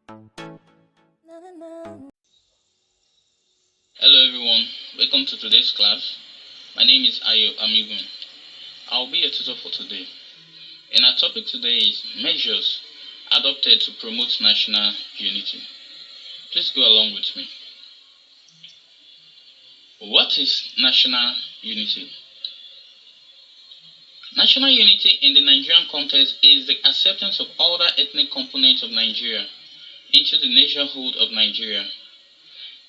Hello everyone, welcome to today's class. My name is Ayo Amigun. I'll be your tutor for today. And our topic today is measures adopted to promote national unity. Please go along with me. What is national unity? National unity in the Nigerian context is the acceptance of all the ethnic components of Nigeria into the nationhood of Nigeria.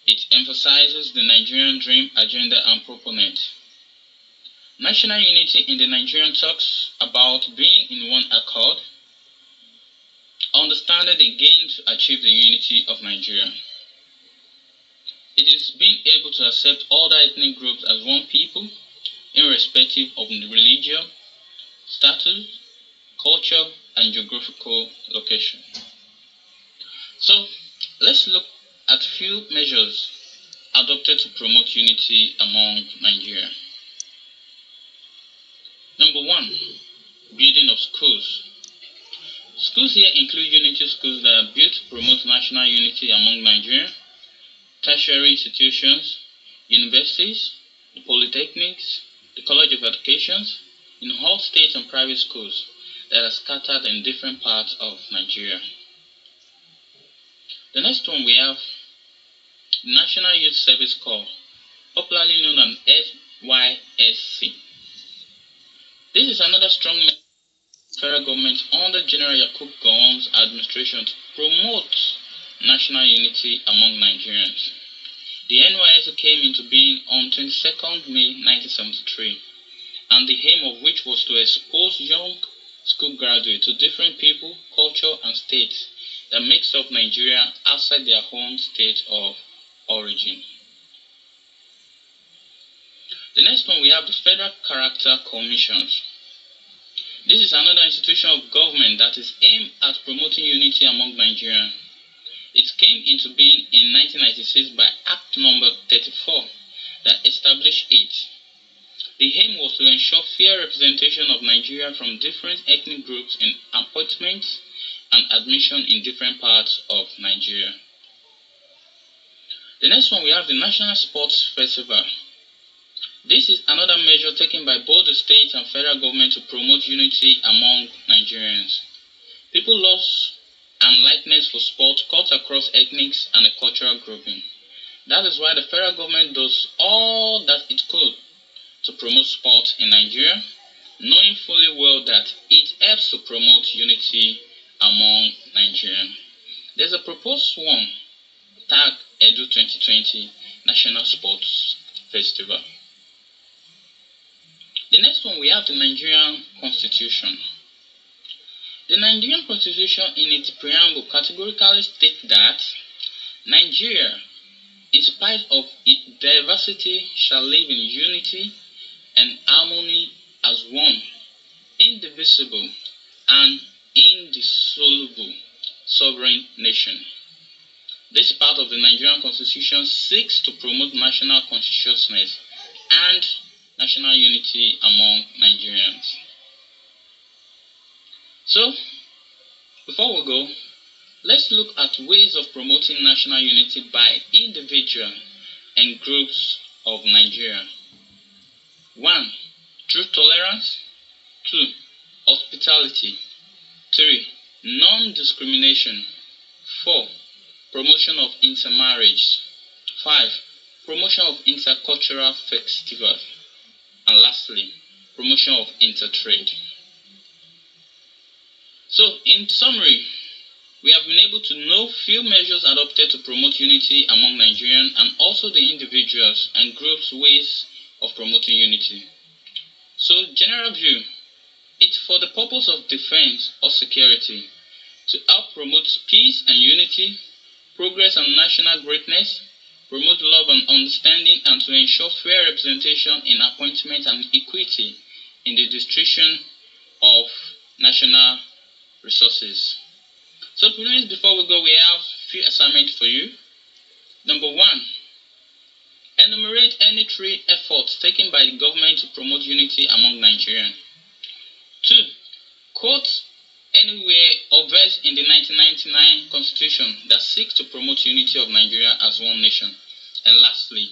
It emphasizes the Nigerian dream agenda and proponent. National unity in the Nigerian talks about being in one accord, understanding the gain to achieve the unity of Nigeria. It is being able to accept all the ethnic groups as one people, irrespective of the religion, status, culture, and geographical location. So, let's look at few measures adopted to promote unity among Nigeria. Number 1, building of schools. Schools here include unity schools that are built to promote national unity among Nigeria, tertiary institutions, universities, the polytechnics, the College of Educations, in all state and private schools that are scattered in different parts of Nigeria. The next one we have National Youth Service Corps, popularly known as NYSC. This is another strong federal government under General Yakubu Gowon's administration to promote national unity among Nigerians. The NYSC came into being on 22nd May 1973, and the aim of which was to expose young school graduates to different people, culture, and states that makes up Nigeria outside their own state of origin. The next one we have the Federal Character Commissions. This is another institution of government that is aimed at promoting unity among Nigerians. It came into being in 1996 by Act No. 34 that established it. The aim was to ensure fair representation of Nigeria from different ethnic groups in appointments and admission in different parts of Nigeria. The next one we have the National Sports Festival. This is another measure taken by both the state and federal government to promote unity among Nigerians. People love and likeness for sport cut across ethnics and a cultural grouping. That is why the federal government does all that it could to promote sport in Nigeria, knowing fully well that it helps to promote unity among Nigerians. There's a proposed one, tag Edu 2020 National Sports Festival. The next one we have the Nigerian Constitution. The Nigerian Constitution in its preamble categorically states that Nigeria, in spite of its diversity, shall live in unity and harmony as one, indivisible and indissoluble sovereign nation. This part of the Nigerian Constitution seeks to promote national consciousness and national unity among Nigerians. So, before we go, let's look at ways of promoting national unity by individuals and groups of Nigeria. 1. Through tolerance. 2. Hospitality. 3. Non-discrimination. 4. Promotion of intermarriage. 5. Promotion of intercultural festivals. And lastly, promotion of intertrade. So, in summary, we have been able to know few measures adopted to promote unity among Nigerians and also the individuals and groups' ways of promoting unity. So, general view, it's for the purpose of defense or security, to help promote peace and unity, progress and national greatness, promote love and understanding, and to ensure fair representation in appointment and equity in the distribution of national resources. So please, before we go, we have a few assignments for you. Number 1, enumerate any 3 efforts taken by the government to promote unity among Nigerians. 2, quote anywhere or verse in the 1999 Constitution that seeks to promote unity of Nigeria as one nation. And lastly,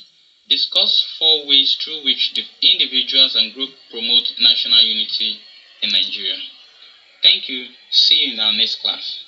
discuss 4 ways through which the individuals and groups promote national unity in Nigeria. Thank you. See you in our next class.